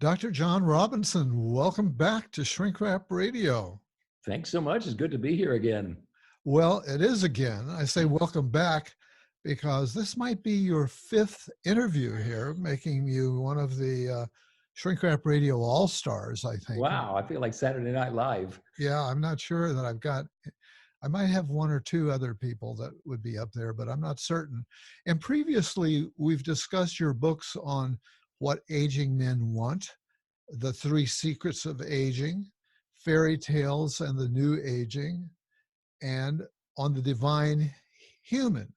Dr. John Robinson, welcome back to Shrink Wrap Radio. Thanks so much. It's good to be here again. Well, it is again. I say welcome back because this might be your fifth interview here, making you one of the Shrink Wrap Radio All-Stars, I think. Wow, I feel like Saturday Night Live. Yeah, I'm not sure that I might have one or two other people that would be up there, but I'm not certain. And previously, we've discussed your books on what aging men want, the three secrets of aging, fairy tales and the new aging, and on the divine human.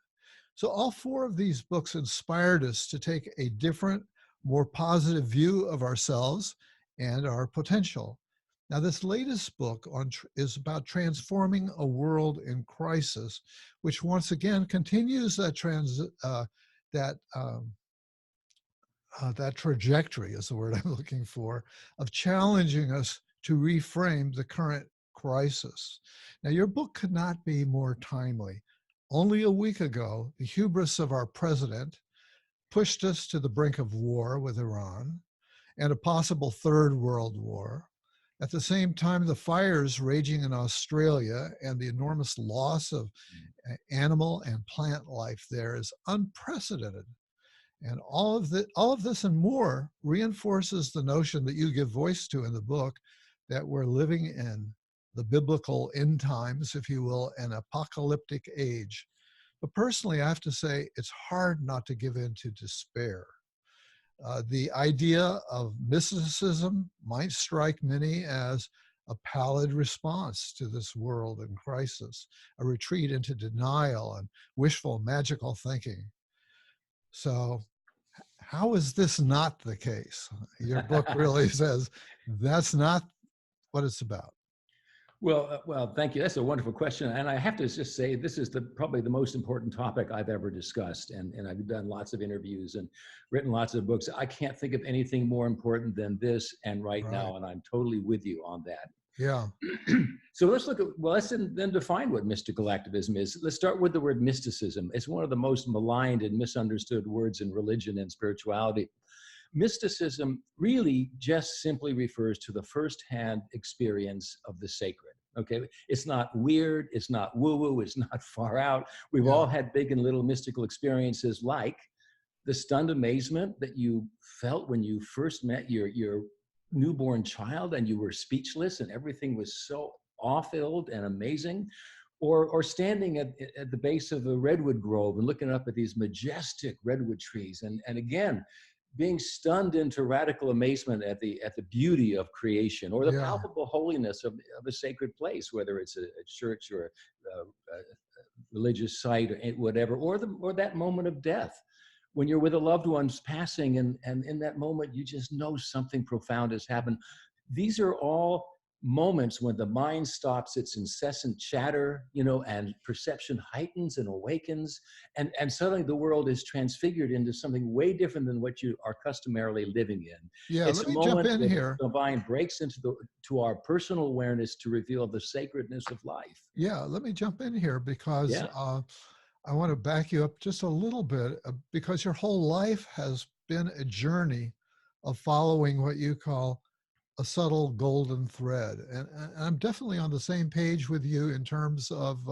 So all four of these books inspired us to take a different, more positive view of ourselves and our potential. Now, this latest book is about transforming a world in crisis, which once again continues that that trajectory is the word I'm looking for, of challenging us to reframe the current crisis. Now, your book could not be more timely. Only a week ago, the hubris of our president pushed us to the brink of war with Iran and a possible third world war. At the same time, the fires raging in Australia and the enormous loss of animal and plant life there is unprecedented. And all of this and more reinforces the notion that you give voice to in the book that we're living in the biblical end times, if you will, an apocalyptic age. But personally, I have to say, it's hard not to give in to despair. The idea of mysticism might strike many as a pallid response to this world in crisis, a retreat into denial and wishful, magical thinking. So, how is this not the case? Your book really says that's not what it's about. Well, thank you. That's a wonderful question, and I have to just say this is probably the most important topic I've ever discussed, and I've done lots of interviews and written lots of books. I can't think of anything more important than this, and right now, and I'm totally with you on that. Yeah. So let's then define what mystical activism is. Let's start with the word mysticism. It's one of the most maligned and misunderstood words in religion and spirituality. Mysticism really just simply refers to the firsthand experience of the sacred. Okay, it's not weird, it's not woo-woo, it's not far out. We've all had big and little mystical experiences, like the stunned amazement that you felt when you first met your newborn child and you were speechless and everything was so awe-filled and amazing, or standing at the base of a redwood grove and looking up at these majestic redwood trees, and again being stunned into radical amazement at the beauty of creation, or the palpable holiness of a sacred place, whether it's a church or a religious site or whatever, or that moment of death when you're with a loved one's passing, and in that moment you just know something profound has happened. These are all moments when the mind stops its incessant chatter, and perception heightens and awakens, and suddenly the world is transfigured into something way different than what you are customarily living in. Yeah, it's let a me moment jump in here. The divine breaks into our personal awareness to reveal the sacredness of life. Yeah, let me jump in here because I want to back you up just a little bit, because your whole life has been a journey of following what you call a subtle golden thread. And I'm definitely on the same page with you in terms of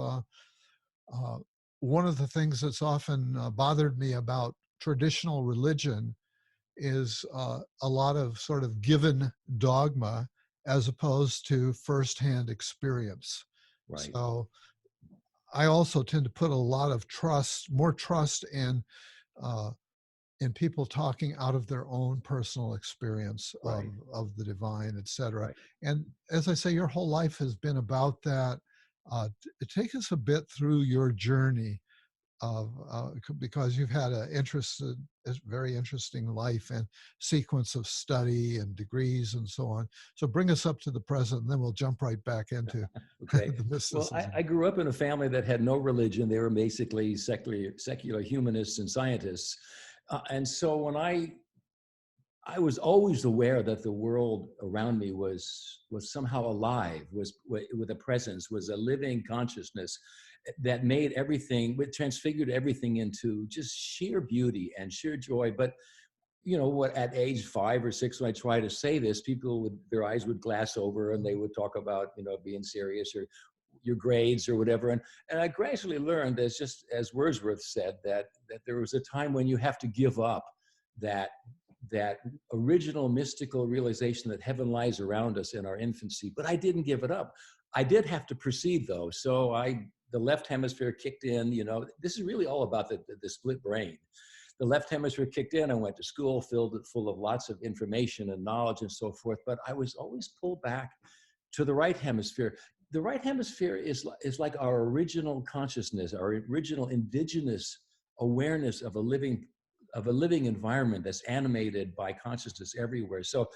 one of the things that's often bothered me about traditional religion is a lot of sort of given dogma as opposed to firsthand experience. Right. So I also tend to put a lot of more trust in people talking out of their own personal experience of the divine, et cetera. Right. And as I say, your whole life has been about that. Take us a bit through your journey of because you've had a very interesting life and sequence of study and degrees and so on. So bring us up to the present, and then we'll jump right back into okay. the mysticism. Well, I grew up in a family that had no religion. They were basically secular humanists and scientists. And so when I was always aware that the world around me was somehow alive, was with a presence, was a living consciousness that made everything, transfigured everything into just sheer beauty and sheer joy. But you know, what at age 5 or 6, when I try to say this, people would, their eyes would glass over and they would talk about, you know, being serious or your grades or whatever. And I gradually learned, as just as Wordsworth said, that there was a time when you have to give up that that original mystical realization that heaven lies around us in our infancy. But I didn't give it up. I did have to proceed though. So the left hemisphere kicked in. You know, this is really all about the split brain. The left hemisphere kicked in. I went to school, filled it full of lots of information and knowledge and so forth. But I was always pulled back to the right hemisphere. The right hemisphere is like our original consciousness, our original indigenous awareness of a living environment that's animated by consciousness everywhere. So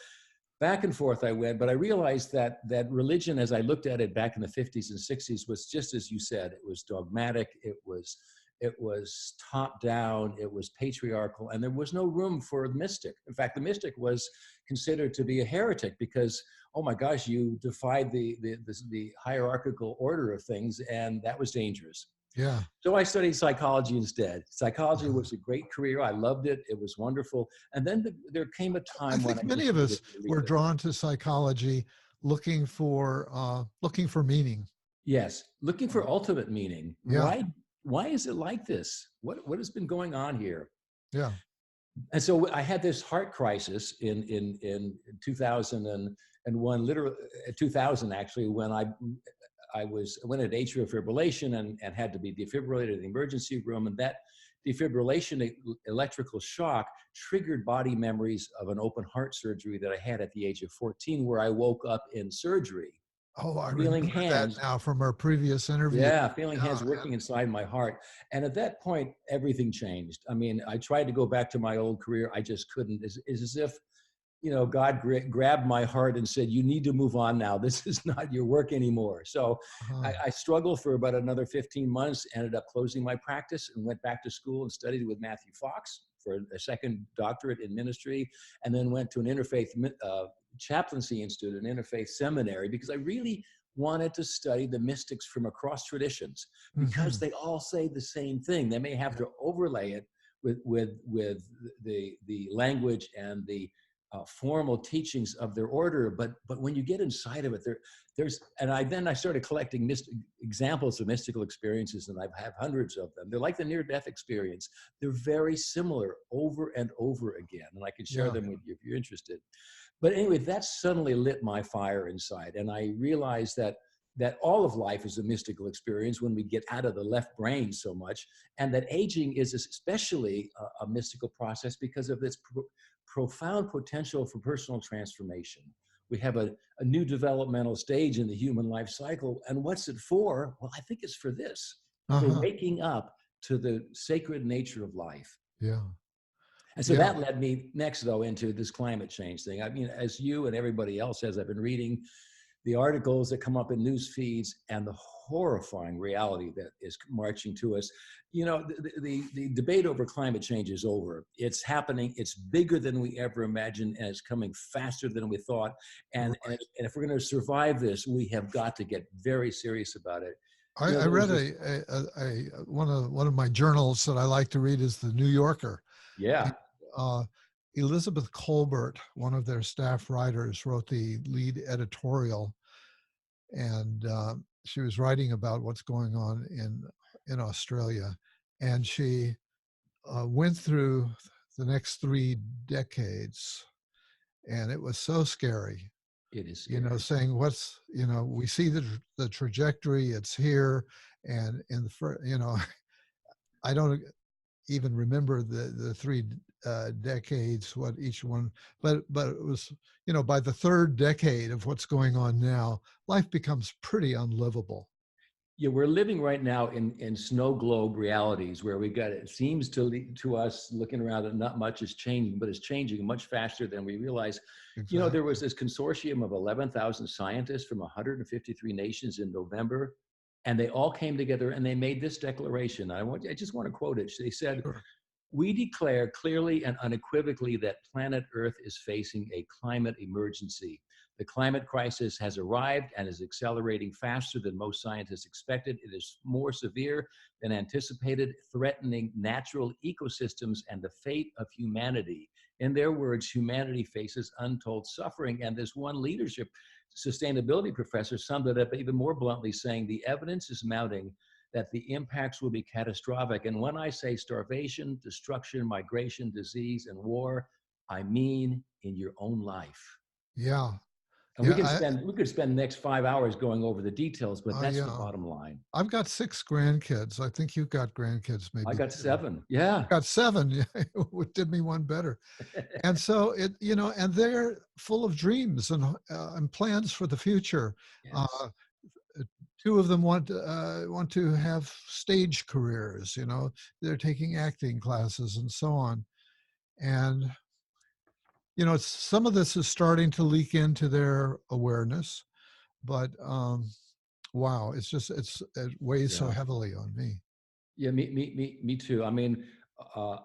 back and forth I went, but I realized that religion, as I looked at it back in the 50s and 60s, was just as you said. It was dogmatic. It was top down. It was patriarchal, and there was no room for the mystic. In fact, the mystic was considered to be a heretic because, oh my gosh, you defied the hierarchical order of things, and that was dangerous. Yeah. So I studied psychology instead. Psychology was a great career. I loved it. It was wonderful. And then there came a time when I many of us were drawn to psychology looking for meaning. Yes, looking for ultimate meaning. Yeah. Why is it like this? What has been going on here? Yeah. And so I had this heart crisis in 2001, literally 2000 actually, when I went at atrial fibrillation and had to be defibrillated in the emergency room. And that defibrillation electrical shock triggered body memories of an open heart surgery that I had at the age of 14, where I woke up in surgery. Oh, I feeling remember hands that now from our previous interview. Yeah, feeling hands working inside my heart. And at that point, everything changed. I mean, I tried to go back to my old career. I just couldn't. It's as if, you know, God grabbed my heart and said, you need to move on now. This is not your work anymore. So I struggled for about another 15 months, ended up closing my practice and went back to school and studied with Matthew Fox for a second doctorate in ministry, and then went to an interfaith chaplaincy institute, an interfaith seminary, because I really wanted to study the mystics from across traditions, because they all say the same thing. They may have to overlay it with the language and the formal teachings of their order, but when you get inside of it, I started collecting examples of mystical experiences, and I have hundreds of them. They're like the near-death experience. They're very similar over and over again, and I can share them with you if you're interested. But anyway, that suddenly lit my fire inside, and I realized that all of life is a mystical experience when we get out of the left brain so much, and that aging is especially a mystical process because of its profound potential for personal transformation. We have a new developmental stage in the human life cycle. And what's it for? Well, I think it's for this, for waking up to the sacred nature of life. Yeah. And so that led me next, though, into this climate change thing. I mean, as you and everybody else has, I've been reading the articles that come up in news feeds and the horrifying reality that is marching to us. You know, the debate over climate change is over. It's happening. It's bigger than we ever imagined, and it's coming faster than we thought. And if we're going to survive this, we have got to get very serious about it. I read one of my journals that I like to read is the New Yorker. Yeah. Elizabeth Colbert, one of their staff writers, wrote the lead editorial, and she was writing about what's going on in Australia, and she went through the next 3 decades, and it was so scary. It is scary. You know, saying we see the trajectory, it's here, and I don't even remember the 3 decades, what each one, but it was, by the 3rd decade of what's going on now, life becomes pretty unlivable. Yeah, we're living right now in snow globe realities where it seems to us looking around that not much is changing, but it's changing much faster than we realize. Exactly. You know, there was this consortium of 11,000 scientists from 153 nations in November, and they all came together and they made this declaration. I just want to quote it. They said, sure. We declare clearly and unequivocally that planet Earth is facing a climate emergency. The climate crisis has arrived and is accelerating faster than most scientists expected. It is more severe than anticipated, threatening natural ecosystems and the fate of humanity. In their words, humanity faces untold suffering. And this one leadership sustainability professor summed it up even more bluntly, saying the evidence is mounting that the impacts will be catastrophic. And when I say starvation, destruction, migration, disease, and war, I mean in your own life. Yeah. And Yeah. we could spend the next 5 hours going over the details, but that's the Yeah. bottom line. I've got 6 grandkids. I think you've got grandkids, I maybe got 2. 7. Yeah. Got 7. Yeah, it did me one better. And so and they're full of dreams and plans for the future. Yes. 2 of them want to have stage careers. They're taking acting classes and so on. And some of this is starting to leak into their awareness, but wow, it weighs so Yeah. heavily on me. Yeah. Me too. I mean, uh,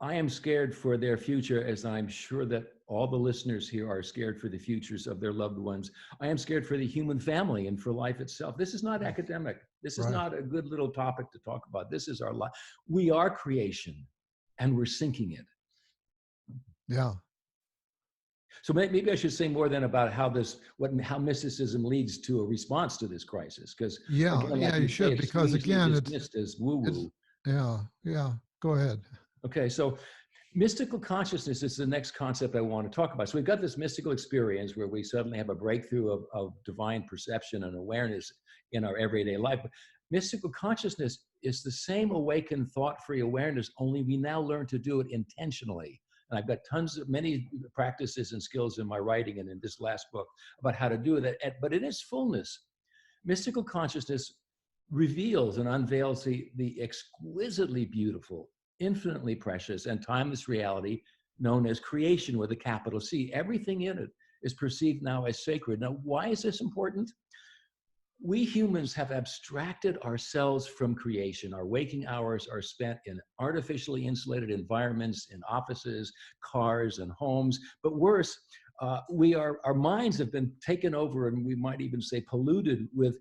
I am scared for their future, as I'm sure that all the listeners here are scared for the futures of their loved ones. I am scared for the human family and for life itself. This is not academic. This is Right. not a good little topic to talk about. This is our life. We are creation, and we're sinking it. Yeah. So maybe I should say more then about how mysticism leads to a response to this crisis. Because Yeah. again, like Yeah, you you say, should, it's so because easily again, dismissed as it's, woo-woo. yeah. Yeah. Go ahead. Okay, so mystical consciousness is the next concept I want to talk about. So we've got this mystical experience where we suddenly have a breakthrough of divine perception and awareness in our everyday life. But mystical consciousness is the same awakened, thought-free awareness, only we now learn to do it intentionally. And I've got many practices and skills in my writing and in this last book about how to do that. But in its fullness, mystical consciousness reveals and unveils the exquisitely beautiful, infinitely precious, and timeless reality known as creation with a capital C. Everything in it is perceived now as sacred. Now, why is this important? We humans have abstracted ourselves from creation. Our waking hours are spent in artificially insulated environments, in offices, cars, and homes. But worse, our minds have been taken over, and we might even say polluted with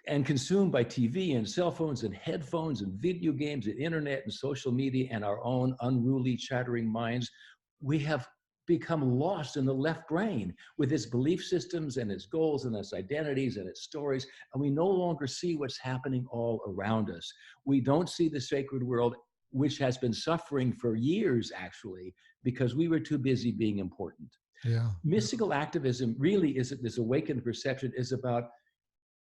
and consumed by TV and cell phones and headphones and video games and internet and social media and our own unruly, chattering minds. We have become lost in the left brain with its belief systems and its goals and its identities and its stories, and we no longer see what's happening all around us. We don't see the sacred world, which has been suffering for years, actually, because we were too busy being important. Yeah. Mystical activism really is, this awakened perception is about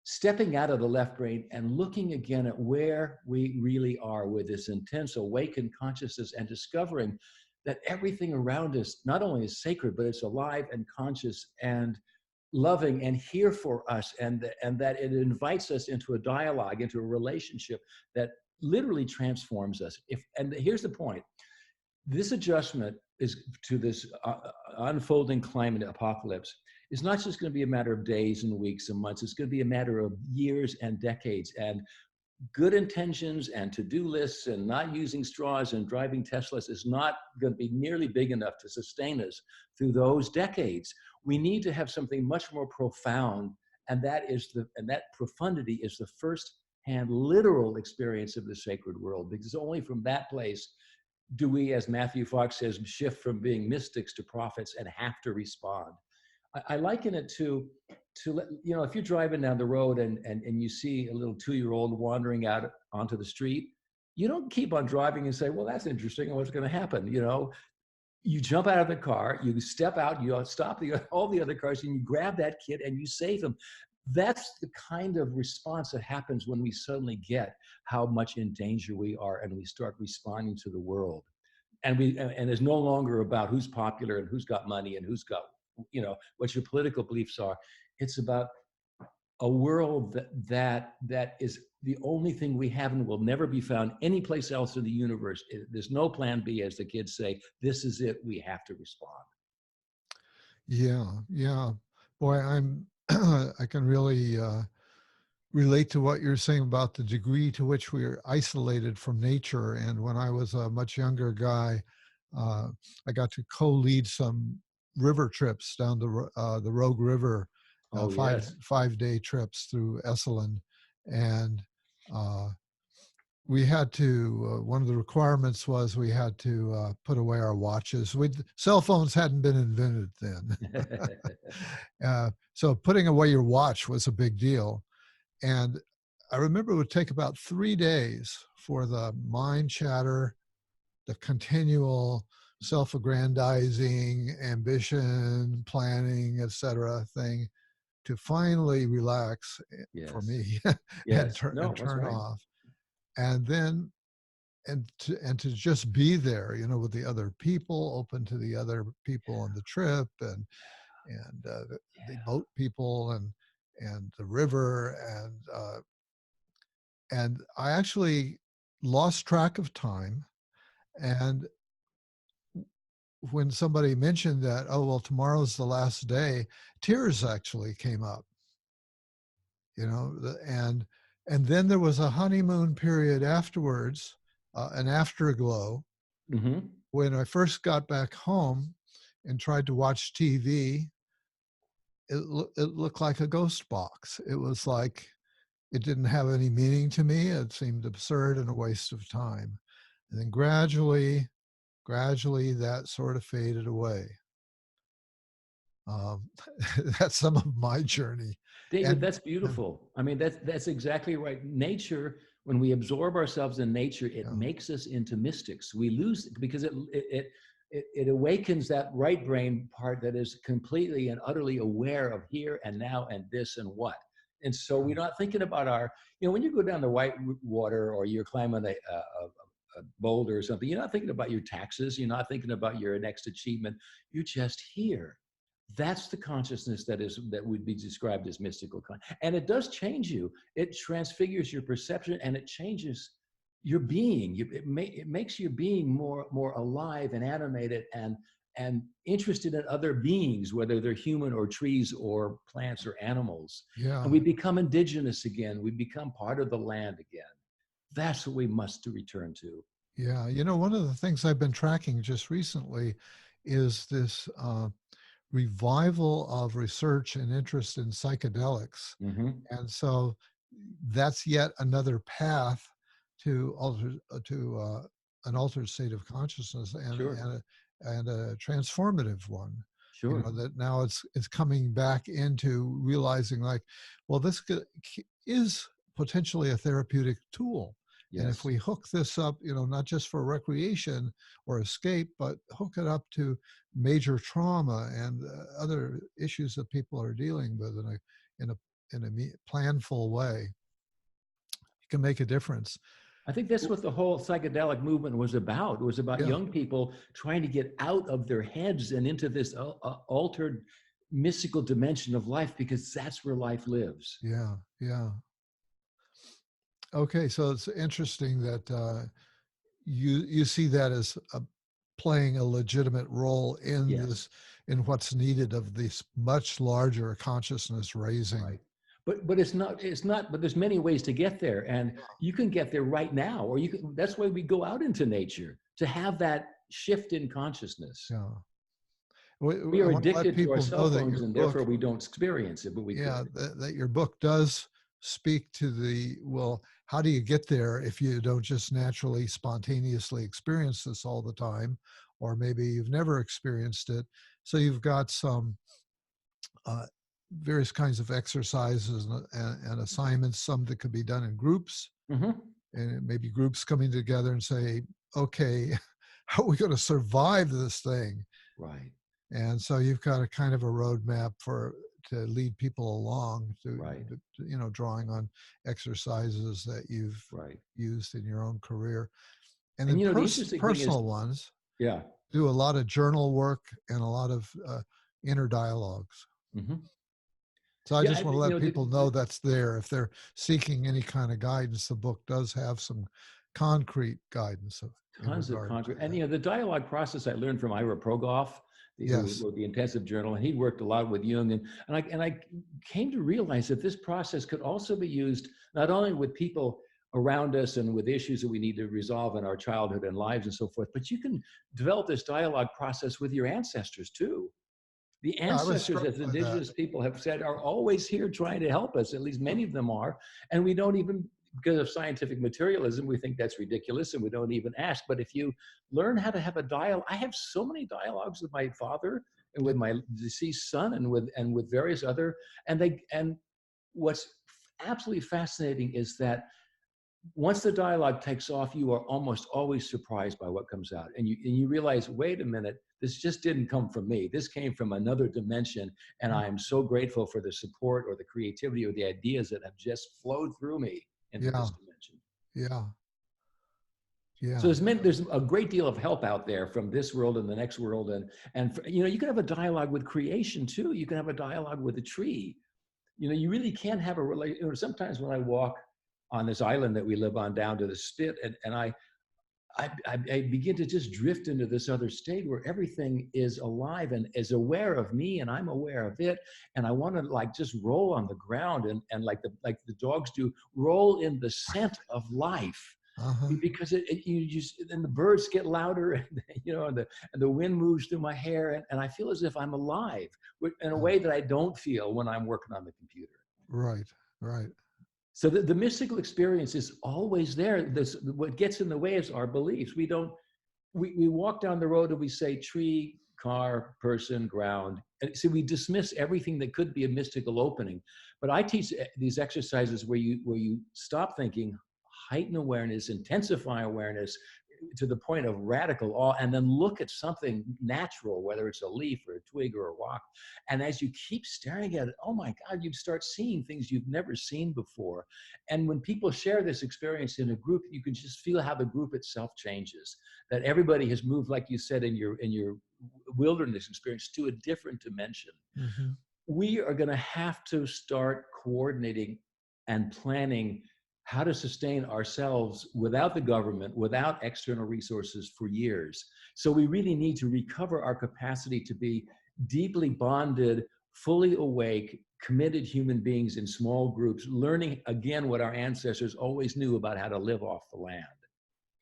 stepping out of the left brain and looking again at where we really are with this intense awakened consciousness and discovering that everything around us not only is sacred, but it's alive and conscious and loving and here for us, and that it invites us into a dialogue, into a relationship that literally transforms us. And here's the point. This adjustment is to this unfolding climate apocalypse is not just going to be a matter of days and weeks and months. It's going to be a matter of years and decades. And good intentions and to-do lists and not using straws and driving Teslas is not going to be nearly big enough to sustain us through those decades. We need to have something much more profound, and that profundity is the first-hand literal experience of the sacred world, because only from that place do we, as Matthew Fox says, shift from being mystics to prophets and have to respond. I liken it to if you're driving down the road and you see a little 2-year-old wandering out onto the street, you don't keep on driving and say, well, that's interesting, and what's going to happen? You jump out of the car, you step out, you stop all the other cars, and you grab that kid and you save him. That's the kind of response that happens when we suddenly get how much in danger we are and we start responding to the world. And it's no longer about who's popular and who's got money and who's got, what your political beliefs are. It's about a world that is the only thing we have and will never be found anyplace else in the universe. There's no plan B, as the kids say. This is it. We have to respond. Yeah. Yeah. Boy, I can really relate to what you're saying about the degree to which we are isolated from nature. And when I was a much younger guy, I got to co-lead some river trips down the Rogue River, Oh, yes. 5-day trips through Esalen, and uh, we had to, one of the requirements was we had to put away our watches. Cell phones hadn't been invented then. So putting away your watch was a big deal. And I remember it would take about 3 days for the mind chatter, the continual self-aggrandizing, ambition, planning, etc. thing to finally relax for Yes. me and Yes. No, that's turn right. off. And then and to just be there, with the other people, open to the other people on the trip, and the Yeah. boat people and the river, and I actually lost track of time. And when somebody mentioned that, oh well, tomorrow's the last day, tears actually came up, and then there was a honeymoon period afterwards, an afterglow Hmm. when I first got back home and tried to watch TV. It looked like a ghost box. It was like it didn't have any meaning to me. It seemed absurd and a waste of time. And then gradually, that sort of faded away. Um, that's some of my journey. David, And that's beautiful. I mean, that's exactly right. Nature, when we absorb ourselves in nature, it uh, makes us into mystics. We lose because it awakens that right brain part that is completely and utterly aware of here and now and this and what. And so we're not thinking about when you go down the white water or you're climbing a boulder or something, you're not thinking about your taxes. You're not thinking about your next achievement. You're just here. That's the consciousness that would be described as mystical. And it does change you. It transfigures your perception and it changes your being. It makes your being more alive and animated and interested in other beings, whether they're human or trees or plants or animals. yeah, And we become indigenous again. We become part of the land again. That's what we must return to. yeah. One of the things I've been tracking just recently is this revival of research and interest in psychedelics. Hmm. And so that's yet another path to an altered state of consciousness, Sure, and a transformative one. sure. That now it's coming back into realizing, like, well, this is potentially a therapeutic tool. And if Yes. we hook this up, not just for recreation or escape, but hook it up to major trauma and other issues that people are dealing with in a planful way, you can make a difference. I think that's what the whole psychedelic movement was about. It was about Yeah, young people trying to get out of their heads and into this altered mystical dimension of life because that's where life lives. yeah, yeah. Okay, so it's interesting that you see that as playing a legitimate role in Yes, this, in what's needed of this much larger consciousness raising. right. But it's not but there's many ways to get there and you can get there right now or you can that's why we go out into nature to have that shift in consciousness. Yeah, We I are want to let addicted to our people cell know that phones your and book, therefore we don't experience it, but we yeah, could. that your book does speak to the, well, how do you get there if you don't just naturally, spontaneously experience this all the time, or maybe you've never experienced it. So you've got some uh, various kinds of exercises and assignments, some that could be done in groups, Hmm. and maybe groups coming together and say, okay, how are we going to survive this thing? Right, And so you've got a kind of a roadmap to lead people along right, drawing on exercises that you've right. used in your own career. And And then the interesting thing is, personal ones yeah. do a lot of journal work and a lot of inner dialogues. Hmm. So I Yeah, just want to let people know that's there. If they're seeking any kind of guidance, the book does have some concrete guidance in tons of regard to concrete. And that. the dialogue process I learned from Ira Progoff, who Yes. wrote the Intensive Journal, and he worked a lot with Jung. And I came to realize that this process could also be used not only with people around us and with issues that we need to resolve in our childhood and lives and so forth, but you can develop this dialogue process with your ancestors too. The Yeah, I was ancestors, struck as by that. indigenous people have said, are always here trying to help us. At least many of them are, and we don't even because of scientific materialism, we think that's ridiculous and we don't even ask. But if you learn how to have a dialogue, I have so many dialogues with my father and with my deceased son and with various other, and what's absolutely fascinating is that once the dialogue takes off, you are almost always surprised by what comes out. And you realize, wait a minute, this just didn't come from me. This came from another dimension. And I am so grateful for the support or the creativity or the ideas that have just flowed through me into Yeah. this dimension. Yeah. So Yeah. there's a great deal of help out there from this world and the next world. And you know, you can have a dialogue with creation too. You can have a dialogue with a tree. You know, you really can have a relation. You know, sometimes when I walk on this island that we live on down to the spit, and I begin to just drift into this other state where everything is alive and is aware of me, and I'm aware of it. And I want to like just roll on the ground and like the dogs do, roll in the scent of life. Uh-huh. Because you just, and the birds get louder, and you know, and the wind moves through my hair, and I feel as if I'm alive in a way that I don't feel when I'm working on the computer. Right. Right. So the mystical experience is always there. What gets in the way is our beliefs. We walk down the road and we say tree, car, person, ground. And so we dismiss everything that could be a mystical opening. But I teach these exercises where you stop thinking, heighten awareness, intensify awareness to the point of radical awe, and then look at something natural, whether it's a leaf or a twig or a rock. And as you keep staring at it, oh my God, you start seeing things you've never seen before. And when people share this experience in a group, you can just feel how the group itself changes, that everybody has moved, like you said, in your wilderness experience to a different dimension. Mm-hmm. We are going to have to start coordinating and planning how to sustain ourselves without the government, without external resources for years. So we really need to recover our capacity to be deeply bonded, fully awake, committed human beings in small groups, learning again what our ancestors always knew about how to live off the land.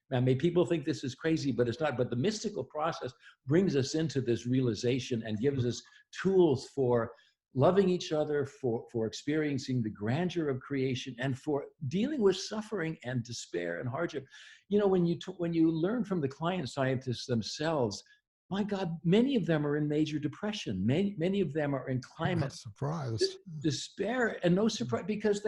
Now, may people think this is crazy, but it's not. But the mystical process brings us into this realization and gives us tools for loving each other, for experiencing the grandeur of creation, and for dealing with suffering and despair and hardship. You know, when you learn from the client scientists themselves, my God, many of them are in major depression. Many of them are in I'm not climate surprised. despair, and no surprise, because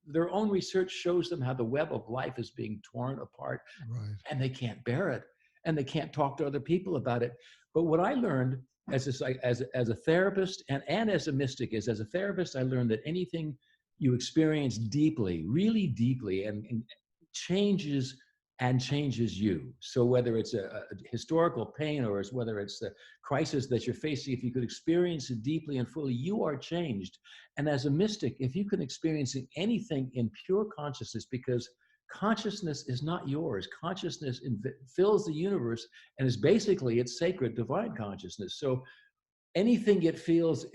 their own research shows them how the web of life is being torn apart, Right. and they can't bear it, and they can't talk to other people about it. But what I learned as a therapist and as a mystic is, as a therapist, I learned that anything you experience deeply, really deeply, and changes you. So whether it's a historical pain or whether it's the crisis that you're facing, if you could experience it deeply and fully, you are changed. And as a mystic, if you can experience anything in pure consciousness, because consciousness is not yours. Consciousness fills the universe and is basically its sacred divine consciousness. So anything it feels,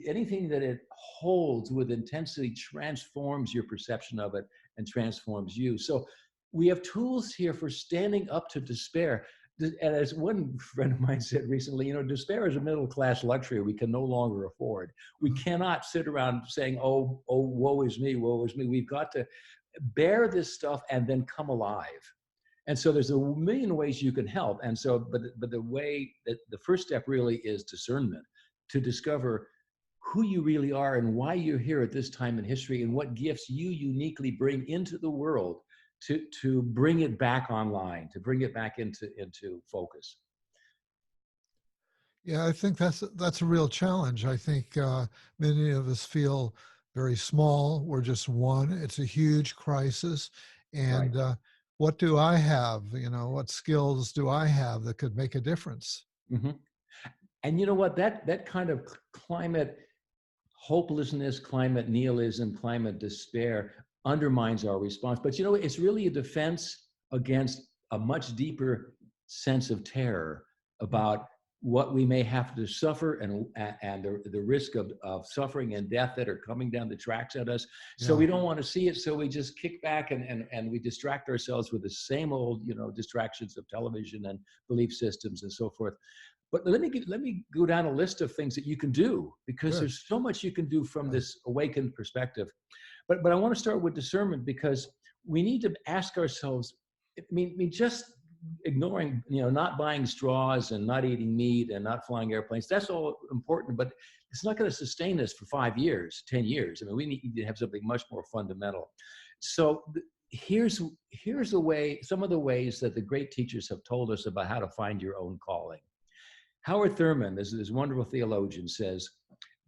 anything that it holds with intensity transforms your perception of it and transforms you. So we have tools here for standing up to despair. And as one friend of mine said recently, you know, despair is a middle-class luxury we can no longer afford. We cannot sit around saying, oh, woe is me, woe is me. We've got to bear this stuff and then come alive. And so there's a million ways you can help. And so, but the way that the first step really is discernment, to discover who you really are and why you're here at this time in history and what gifts you uniquely bring into the world to bring it back online, to bring it back into focus. Yeah, I think that's a real challenge. I think many of us feel very small. We're just one. It's a huge crisis, Right. and what do I have? You know, what skills do I have that could make a difference? Mm-hmm. And you know what? That kind of climate hopelessness, climate nihilism, climate despair undermines our response. But you know, it's really a defense against a much deeper sense of terror about what we may have to suffer and the risk of suffering and death that are coming down the tracks at us. So Yeah. we don't want to see it. So we just kick back and we distract ourselves with the same old, you know, distractions of television and belief systems and so forth. But let me go down a list of things that you can do, because Good. there's so much you can do from Right. this awakened perspective. But I want to start with discernment, because we need to ask ourselves, just ignoring, not buying straws and not eating meat and not flying airplanes, that's all important, but it's not going to sustain us for 5 years, 10 years. We need to have something much more fundamental. So here's a way, some of the ways that the great teachers have told us about how to find your own calling. Howard Thurman, this wonderful theologian, says,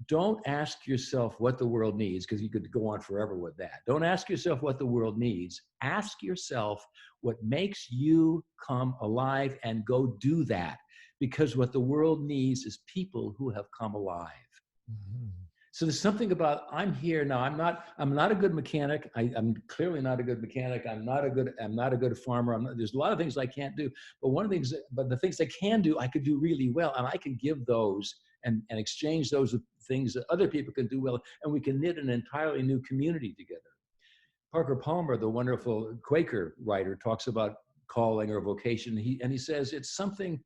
don't ask yourself what the world needs, because you could go on forever with that. Don't ask yourself what the world needs. Ask yourself what makes you come alive, and go do that. Because what the world needs is people who have come alive. Mm-hmm. So there's something about, I'm here now. I'm not a good mechanic. I'm clearly not a good mechanic. I'm not a good farmer. There's a lot of things I can't do. But the things I can do, I could do really well, and I can give those and exchange those with things that other people can do well, and we can knit an entirely new community together. Parker Palmer, the wonderful Quaker writer, talks about calling or vocation. He says it's something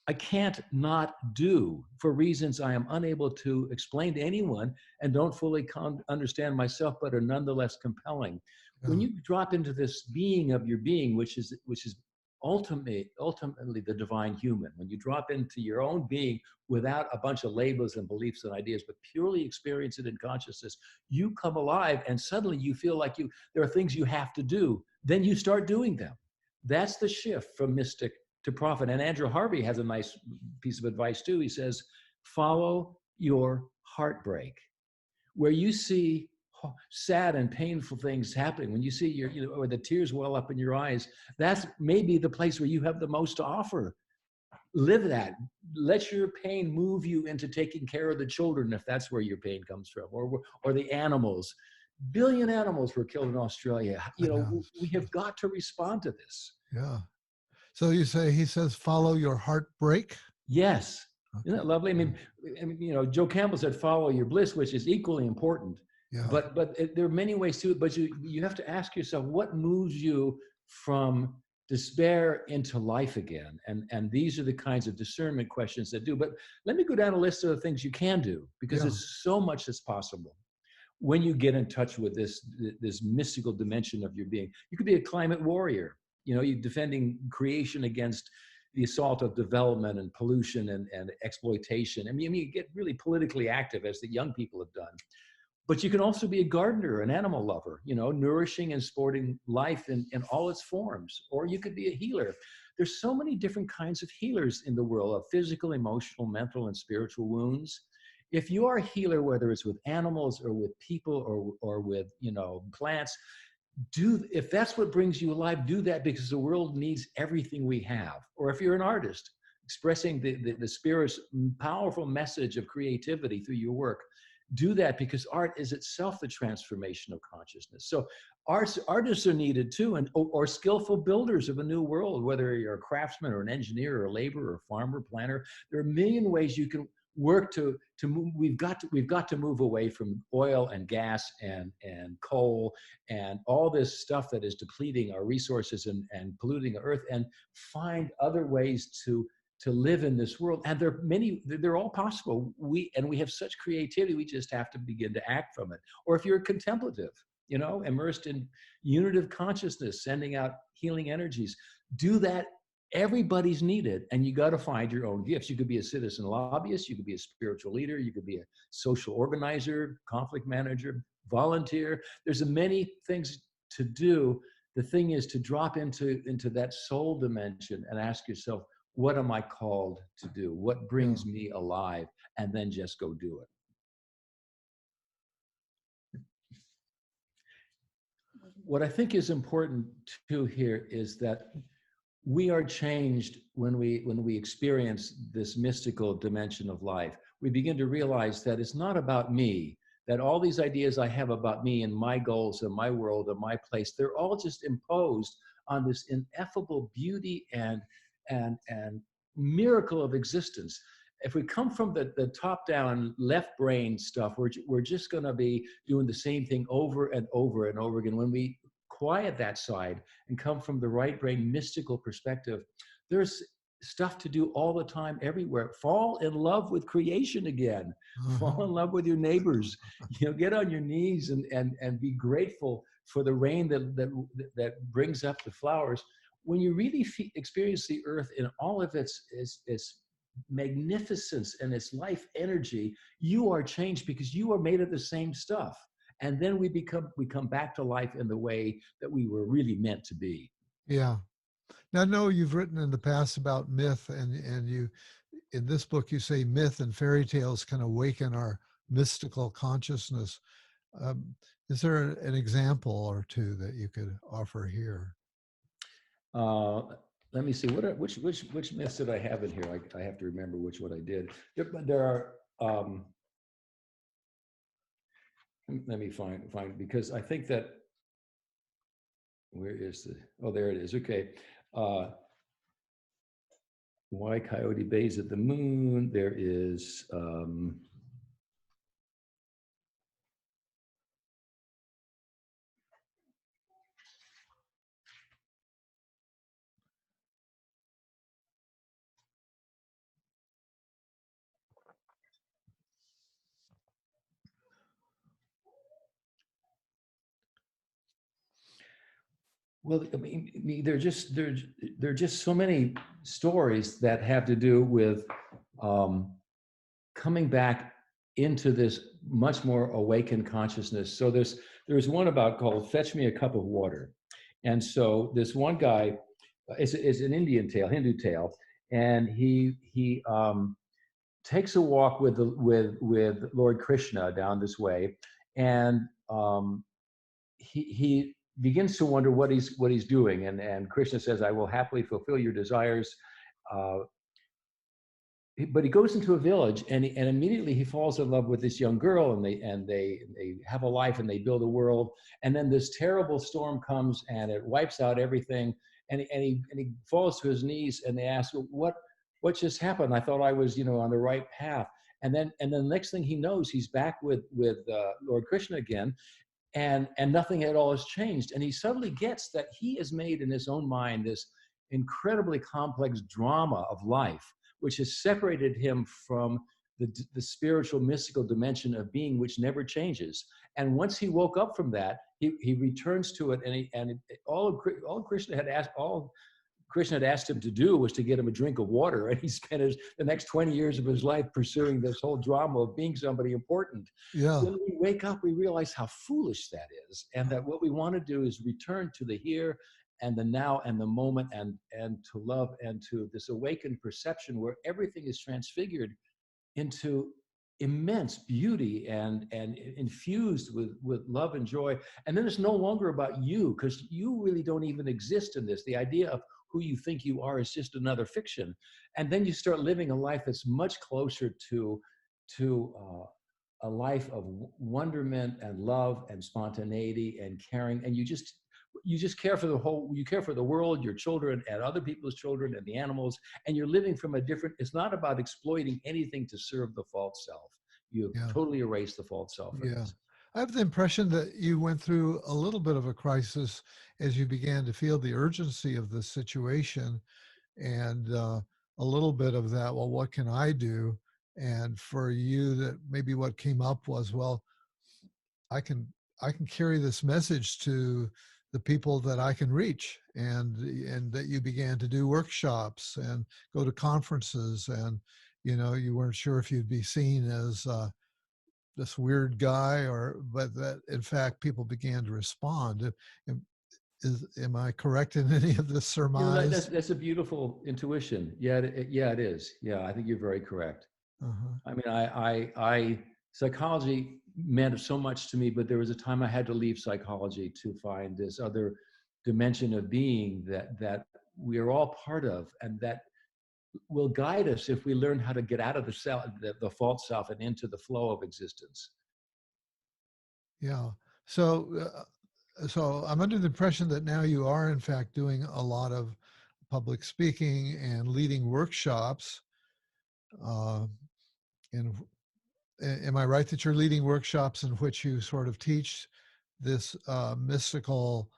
I can't not do for reasons I am unable to explain to anyone and don't fully understand myself, but are nonetheless compelling. Yeah. When you drop into this being of your being, which is ultimately the divine human, when you drop into your own being without a bunch of labels and beliefs and ideas, but purely experience it in consciousness, you come alive, and suddenly you feel like there are things you have to do. Then you start doing them. That's the shift from mystic to prophet. And Andrew Harvey has a nice piece of advice too. He says, follow your heartbreak. Where you see sad and painful things happening, when you see or the tears well up in your eyes, that's maybe the place where you have the most to offer. Live that. Let your pain move you into taking care of the children, if that's where your pain comes from, or the animals. 1 billion animals were killed in Australia. We have got to respond to this. Yeah. So he says, follow your heartbreak? Yes. Okay. Isn't that lovely? Joe Campbell said, follow your bliss, which is equally important. Yeah. But there are many ways to it. But you have to ask yourself, what moves you from despair into life again? And these are the kinds of discernment questions that do. But let me go down a list of the things you can do, because there's so much that's possible when you get in touch with this mystical dimension of your being. You could be a climate warrior. You're defending creation against the assault of development and pollution and exploitation. You get really politically active, as the young people have done. But you can also be a gardener, an animal lover, nourishing and supporting life in all its forms. Or you could be a healer. There's so many different kinds of healers in the world, of physical, emotional, mental, and spiritual wounds. If you are a healer, whether it's with animals or with people or with plants, if that's what brings you alive, do that, because the world needs everything we have. Or if you're an artist, expressing the spirit's powerful message of creativity through your work, do that, because art is itself the transformation of consciousness. So artists are needed too, or skillful builders of a new world, whether you're a craftsman or an engineer or a laborer or farmer, planner. There are a million ways you can work to move. We've got to move away from oil and gas and coal and all this stuff that is depleting our resources and polluting our earth, and find other ways to live in this world. And they're all possible. We have such creativity, we just have to begin to act from it. Or if you're contemplative, immersed in unitive consciousness, sending out healing energies, do that. Everybody's needed, and you got to find your own gifts. You could be a citizen lobbyist, you could be a spiritual leader, you could be a social organizer, conflict manager, volunteer. There's many things to do. The thing is to drop into that soul dimension and ask yourself, what am I called to do? What brings me alive? And then just go do it. What I think is important too here is that we are changed when we experience this mystical dimension of life. We begin to realize that it's not about me, that all these ideas I have about me and my goals and my world and my place, they're all just imposed on this ineffable beauty and miracle of existence. If we come from the top-down left brain stuff, we're just going to be doing the same thing over and over and over again. When we quiet that side and come from the right brain mystical perspective, there's stuff to do all the time, everywhere. Fall in love with creation again. Fall in love with your neighbors. Get on your knees and be grateful for the rain that brings up the flowers. When you really experience the earth in all of its magnificence and its life energy, you are changed because you are made of the same stuff. And then we come back to life in the way that we were really meant to be. Yeah. Now, I know you've written in the past about myth, and you, in this book, you say myth and fairy tales can awaken our mystical consciousness. Um, is there an example or two that you could offer here? Uh, Let me see. Which myths did I have in here? I have to remember which one I did. There are. Let me find because I think that where is the? Oh, there it is. Okay. Why Coyote Bay's at the moon? There is. Well, I mean, there are just so many stories that have to do with coming back into this much more awakened consciousness. So there's one about called "Fetch Me a Cup of Water," and so this one guy is an Indian tale, Hindu tale, and he takes a walk with Lord Krishna down this way, and he begins to wonder what he's doing, and Krishna says, "I will happily fulfill your desires." Uh, but he goes into a village, and immediately he falls in love with this young girl, and they have a life, and they build a world. And then this terrible storm comes, and it wipes out everything. And he falls to his knees, and they ask, "What just happened? I thought I was on the right path." And then the next thing he knows, he's back with Lord Krishna again, and nothing at all has changed. And he suddenly gets that he has made in his own mind this incredibly complex drama of life, which has separated him from the spiritual mystical dimension of being, which never changes. And once he woke up from that, he returns to it, and all Krishna had asked him to do was to get him a drink of water, and he spent the next 20 years of his life pursuing this whole drama of being somebody important. Yeah. When we wake up, we realize how foolish that is, and that what we want to do is return to the here and the now and the moment, and to love, and to this awakened perception where everything is transfigured into immense beauty and infused with love and joy. And then it's no longer about you, because you really don't even exist in this. The idea of who you think you are is just another fiction. And then you start living a life that's much closer to a life of wonderment and love and spontaneity and caring. And you just care for you care for the world, your children, and other people's children, and the animals. And you're living from a different, it's not about exploiting anything to serve the false self. You've Yeah. totally erased the false self. Yeah. I have the impression that you went through a little bit of a crisis as you began to feel the urgency of the situation, and a little bit of that, well, what can I do? And for you, that maybe what came up was, well, I can carry this message to the people that I can reach, and that you began to do workshops and go to conferences, and you weren't sure if you'd be seen as this weird guy, but that in fact people began to respond. Am I correct in any of this surmise? That's a beautiful intuition. Yeah, it is. Yeah, I think you're very correct. Uh-huh. I mean, I psychology meant so much to me, but there was a time I had to leave psychology to find this other dimension of being that we are all part of, and that will guide us if we learn how to get out of the false self, and into the flow of existence. Yeah. So I'm under the impression that now you are in fact doing a lot of public speaking and leading workshops. Uh, and am I right that you're leading workshops in which you sort of teach this mystical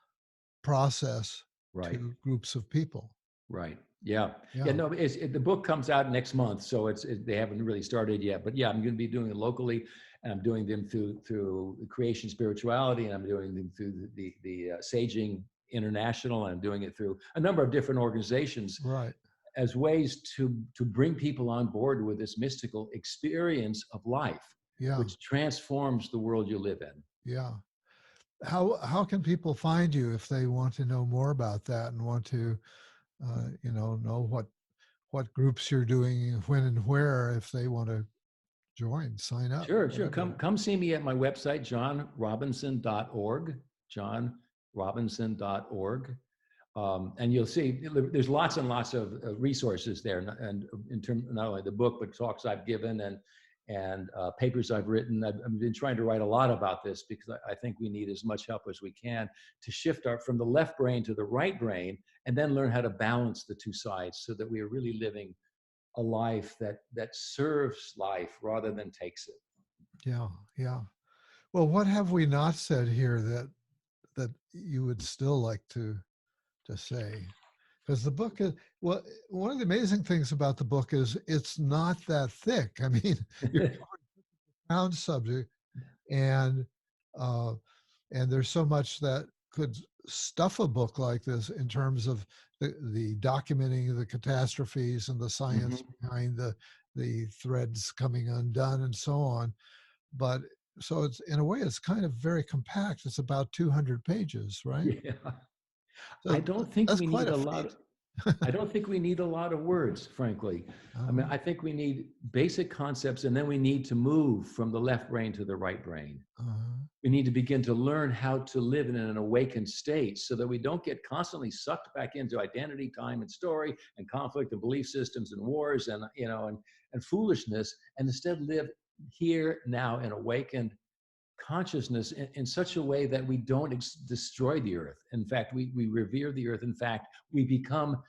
process Right. to groups of people? Right. Yeah, yeah. Yeah. No, the book comes out next month, so they haven't really started yet. But yeah, I'm going to be doing it locally, and I'm doing them through Creation Spirituality, and I'm doing them through the Saging International, and I'm doing it through a number of different organizations Right. as ways to bring people on board with this mystical experience of life, Yeah. which transforms the world you live in. Yeah. How can people find you if they want to know more about that and want to know what groups you're doing, when and where, if they want to join, sign up, Sure, sure. whatever? Come see me at my website, johnrobinson.org, johnrobinson.org. And you'll see there's lots and lots of resources there, and in terms not only the book, but talks I've given and papers I've written. I've been trying to write a lot about this because I think we need as much help as we can to shift from the left brain to the right brain, and then learn how to balance the two sides so that we are really living a life that serves life rather than takes it. Yeah. Yeah. Well, what have we not said here that you would still like to say? Because the book is, well, one of the amazing things about the book is it's not that thick. I mean, you're profound subject, and uh, and there's so much that could stuff a book like this in terms of the documenting the catastrophes and the science Mhm. behind the threads coming undone and so on. But so it's, in a way, it's kind of very compact. It's about 200 pages, right? Yeah. I So don't think that's we quite need a a lot feat. of, I don't think we need a lot of words, frankly. I mean, uh, I think we need basic concepts, and then we need to move from the left brain to the right brain. uh, We need to begin to learn how to live in an awakened state so that we don't get constantly sucked back into identity, time, and story, and conflict, and belief systems, and wars, and and foolishness, and instead live here now in awakened consciousness in such a way that we don't destroy the earth. In fact, we revere the earth. In fact, we become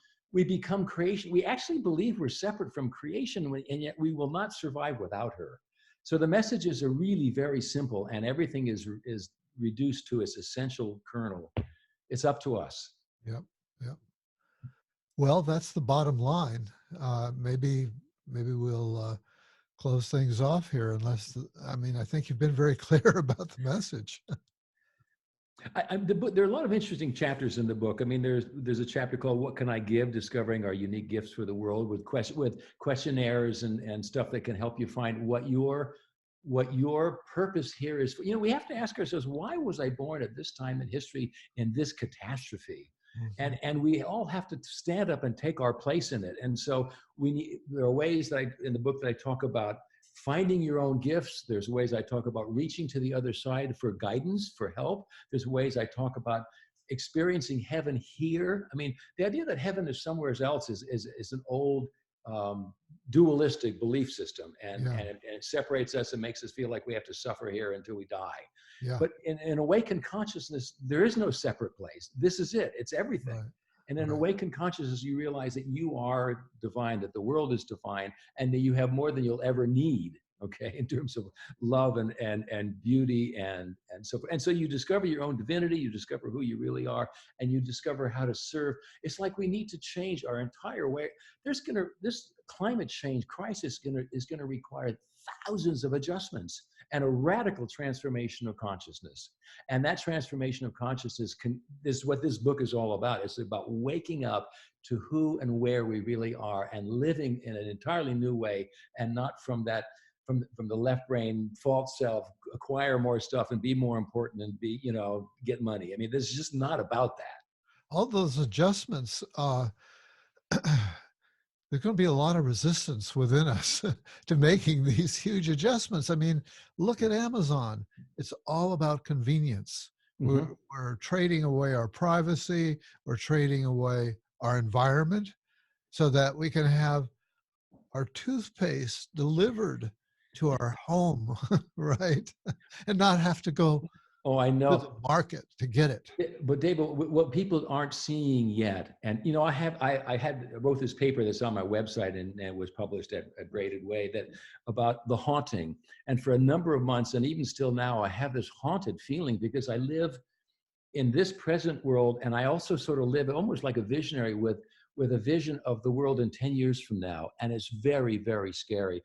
creation. We actually believe we're separate from creation, and yet we will not survive without her. So the messages are really very simple, and everything is reduced to its essential kernel. It's up to us. yep, yep. Well, that's the bottom line. Maybe we'll close things off here, unless I mean, I think you've been very clear about the message. The book, there are a lot of interesting chapters in the book. I mean, there's a chapter called "What Can I Give?" Discovering our unique gifts for the world, with questionnaires and stuff that can help you find what your purpose here is. We have to ask ourselves, why was I born at this time in history in this catastrophe? Mhm. And we all have to stand up and take our place in it. And so there are ways that in the book that I talk about finding your own gifts. There's ways I talk about reaching to the other side for guidance, for help. There's ways I talk about experiencing heaven here. I mean, the idea that heaven is somewhere else is an old um, dualistic belief system, Yeah, and it separates us and makes us feel like we have to suffer here until we die. yeah, But in awakened consciousness, there is no separate place. This is it. It's everything. right, And in right. awakened consciousness, you realize that you are divine, that the world is divine, and that you have more than you'll ever need. Okay, in terms of love and beauty and so forth. And so you discover your own divinity, you discover who you really are, and you discover how to serve. It's like we need to change our entire way. This climate change crisis is gonna require thousands of adjustments and a radical transformation of consciousness. And that transformation of consciousness is what this book is all about. It's about waking up to who and where we really are and living in an entirely new way, and not from from the left brain false self, acquire more stuff and be more important and get money. I mean, this is just not about that. All those adjustments, there's going to be a lot of resistance within us to making these huge adjustments. I mean, look at Amazon. It's all about convenience. We're, Mm-hmm. we're trading away our privacy, we're trading away our environment so that we can have our toothpaste delivered to our home, right? And not have to go Oh, I to the know. market to get it. But David, what people aren't seeing yet, and I wrote this paper that's on my website and was published at Braided Way, that about the haunting. And for a number of months, and even still now, I have this haunted feeling because I live in this present world, and I also sort of live almost like a visionary with with a vision of the world in 10 years from now. And it's very, very scary.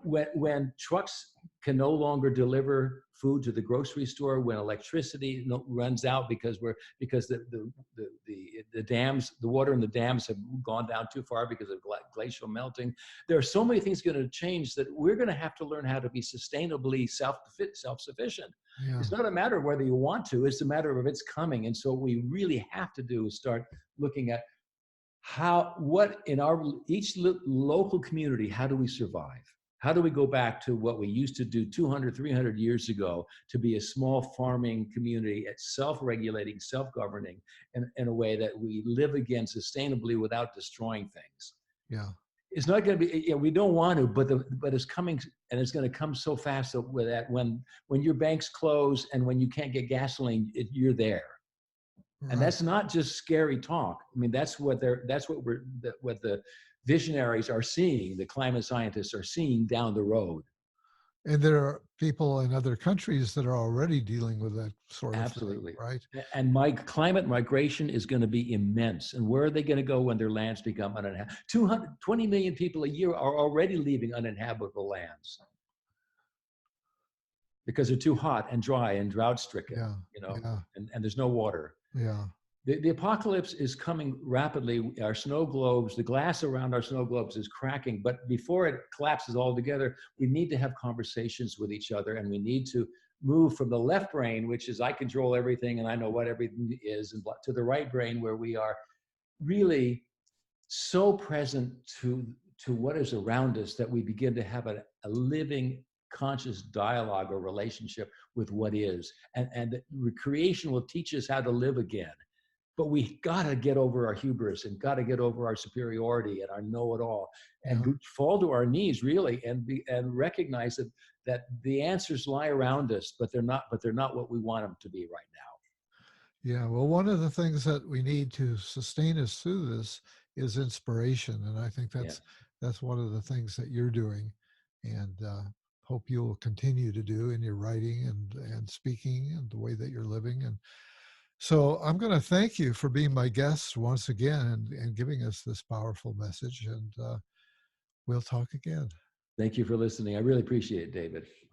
When trucks can no longer deliver food to the grocery store, when electricity runs out because the dams, the water in the dams have gone down too far because of glacial melting. There are so many things going to change that we're going to have to learn how to be sustainably self-sufficient. Yeah. It's not a matter of whether you want to, it's a matter of it's coming. And so what we really have to do is start looking at what in each local community, how do we survive? How do we go back to what we used to do 200, 300 years ago to be a small farming community, self-regulating, self-governing in a way that we live again sustainably without destroying things? Yeah. It's not going to be, we don't want to, but it's coming, and it's going to come so fast with that when your banks close and when you can't get gasoline, you're there. Right. And that's not just scary talk. I mean, that's what the visionaries are seeing, the climate scientists are seeing down the road. And there are people in other countries that are already dealing with that sort of Absolutely. thing, right? And climate migration is going to be immense. And where are they going to go when their lands become uninhabitable? 220 million people a year are already leaving uninhabitable lands because they're too hot and dry and drought stricken, and there's no water. Yeah. The apocalypse is coming rapidly. Our snow globes, the glass around our snow globes is cracking, but before it collapses altogether, we need to have conversations with each other, and we need to move from the left brain, which is I control everything and I know what everything is, and to the right brain where we are really so present to what is around us that we begin to have a living conscious dialogue or relationship with what is. And recreation will teach us how to live again. But we got to get over our hubris and got to get over our superiority and our know-it-all and fall to our knees, really, and recognize that the answers lie around us, but they're not what we want them to be right now. Yeah. Well, one of the things that we need to sustain us through this is inspiration, and I think that's one of the things that you're doing, and hope you'll continue to do in your writing and speaking and the way that you're living. And so I'm going to thank you for being my guest once again and giving us this powerful message. And we'll talk again. Thank you for listening. I really appreciate it, David.